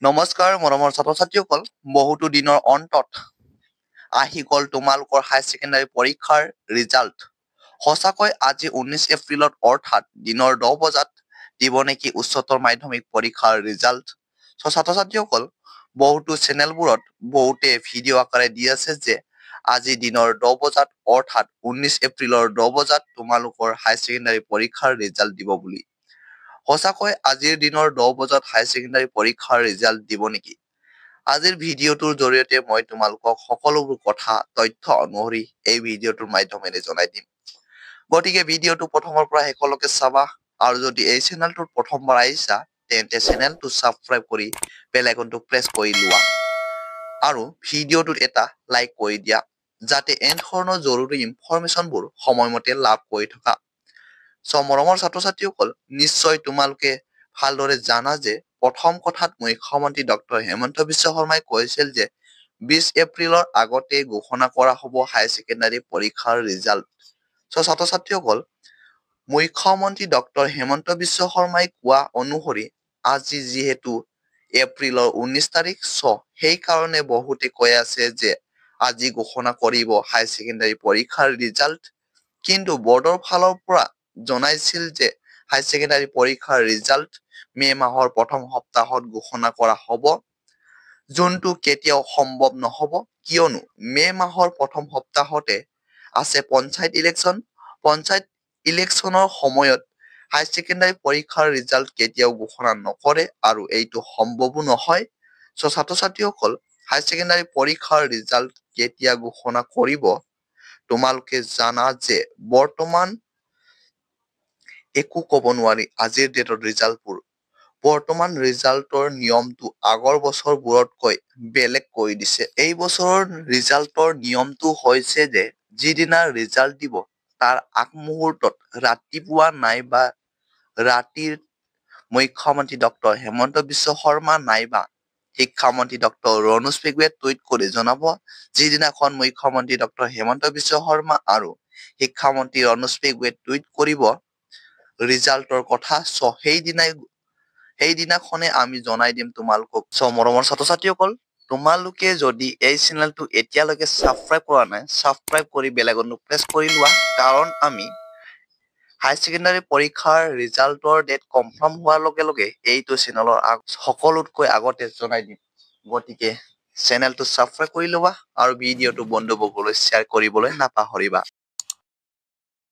নমস্কাৰ মৰমৰ ছাত্ৰ-ছাত্ৰীসকল, বহুতো দিনৰ অন্তত আহি গ'ল তোমালোকৰ হায়াৰ ছেকেণ্ডাৰী পৰীক্ষাৰ ৰিজাল্ট। সঁচাকৈ আজি 19 এপ্ৰিলত অৰ্থাৎ দিনৰ 10 বজাত দিব নেকি উচ্চতৰ মাধ্যমিক পৰীক্ষাৰ ৰিজাল্ট। ছাত্ৰ-ছাত্ৰীসকল, বহুতো চেনেলবোৰত বহুতে ভিডিঅ' আকাৰে দি আছে যে আজি দিনৰ 10 বজাত অৰ্থাৎ 19 এপ্ৰিলৰ 10 বজাত তোমালোকৰ হায়াৰ ছেকেণ্ডাৰী পৰীক্ষাৰ ৰিজাল্ট দিব বুলি। সঁচাকৈ আজিৰ দিনৰ 10 বজাত হায়াৰ ছেকেণ্ডাৰী পৰীক্ষাৰ ৰিজাল্ট দিব নেকি? আজিৰ ভিডিঅ'টোৰ জৰিয়তে মই তোমালোকক সকলোবোৰ কথা তথ্য অনুসৰি এই ভিডিঅ'টোৰ মাধ্যমেৰে জনাই দিম। গতিকে ভিডিঅ'টো প্ৰথমৰ পৰা শেষলৈকে চাবা আৰু যদি এই চেনেলটোত প্ৰথমবাৰ আহিছা তেন্তে চেনেলটো ছাবস্ক্ৰাইব কৰি বেল আইকনটো প্ৰেছ কৰি লোৱা আৰু ভিডিঅ'টোত এটা লাইক কৰি দিয়া যাতে এনে ধৰণৰ জৰুৰী ইনফৰমেশ্যনবোৰ সময়মতে লাভ কৰি থকা। মৰমৰ ছাত্ৰ-ছাত্ৰীসকল, নিশ্চয় তোমালোকে ভালদৰে জানা যে প্ৰথম কথাত মুখ্যমন্ত্ৰী ডক্টৰ হিমন্ত বিশ্ব শৰ্মাই কৈছিল যে 20 এপ্ৰিলৰ আগতে ঘোষণা কৰা হ'ব হায়াৰ ছেকেণ্ডাৰী পৰীক্ষাৰ ৰিজাল্ট। ছাত্ৰ-ছাত্ৰীসকল, মুখ্যমন্ত্ৰী ডক্টৰ হিমন্ত বিশ্ব শৰ্মাই কোৱা অনুসৰি আজি যিহেতু এপ্ৰিলৰ 19 তাৰিখ, সেইকাৰণে বহুতে কৈ আছে যে আজি ঘোষণা কৰিব হায়াৰ ছেকেণ্ডাৰী পৰীক্ষাৰ ৰিজাল্ট। কিন্তু বৰ্ডৰ ফালৰ পৰা জনাইছিল যে হায়াৰ ছেকেণ্ডাৰী পৰীক্ষাৰ ৰিজাল্ট মে মাহৰ প্ৰথম সপ্তাহত ঘোষণা কৰা হ'ব, যোনটো কেতিয়াও সম্ভৱ নহ'ব কিয়নো মে মাহৰ প্ৰথম সপ্তাহতে আছে পঞ্চায়ত ইলেকশ্যন। পঞ্চায়ত ইলেকশ্যনৰ সময়ত হায়াৰ ছেকেণ্ডাৰী পৰীক্ষাৰ ৰিজাল্ট কেতিয়াও ঘোষণা নকৰে আৰু এইটো সম্ভৱো নহয়। ছাত্ৰ-ছাত্ৰীসকল, হায়াৰ ছেকেণ্ডাৰী পৰীক্ষাৰ ৰিজাল্ট কেতিয়া ঘোষণা কৰিব তোমালোকে জানা যে বৰ্তমান একো ক'ব নোৱাৰি আজিৰ ডেটৰ ৰিজাল্টবোৰ। বৰ্তমান ৰিজাল্টৰ নিয়মটো আগৰ বছৰবোৰতকৈ বেলেগ কৰি দিছে। এই বছৰৰ ৰিজাল্টৰ নিয়মটো হৈছে যে যিদিনা ৰিজাল্ট দিব তাৰ আগমুহূৰ্তত ৰাতিপুৱা নাইবা ৰাতিৰ মুখ্যমন্ত্ৰী ডক্টৰ হিমন্ত বিশ্ব শৰ্মা নাইবা শিক্ষামন্ত্ৰী ডক্টৰ ৰণোজ পেগুৱে টুইট কৰি জনাব। যিদিনাখন মুখ্যমন্ত্ৰী ডক্টৰ হিমন্ত বিশ্ব শৰ্মা আৰু শিক্ষামন্ত্ৰী ৰণোজ পেগুৱে টুইট কৰিব ৰিজাল্টৰ কথা, সেইদিনাখনে আমি জনাই দিম তোমালোকক। মৰমৰ ছাত্ৰ-ছাত্ৰীসকল, তোমালোকে যদি এই চেনেলটো এতিয়ালৈকে ছাবস্ক্ৰাইব কৰা নাই, ছাবস্ক্ৰাইব কৰি বেল আইকনটো প্ৰেছ কৰি লোৱা, কাৰণ আমি হায়াৰ ছেকেণ্ডাৰী পৰীক্ষাৰ ৰিজাল্টৰ ডেট কনফাৰ্ম হোৱাৰ লগে লগে এইটো চেনেলৰ সকলোতকৈ আগতে জনাই দিম। গতিকে চেনেলটো ছাবস্ক্ৰাইব কৰি ল'বা আৰু ভিডিঅ'টো বন্ধুবৰ্গলৈ শ্বেয়াৰ কৰিবলৈ নাপাহৰিবা।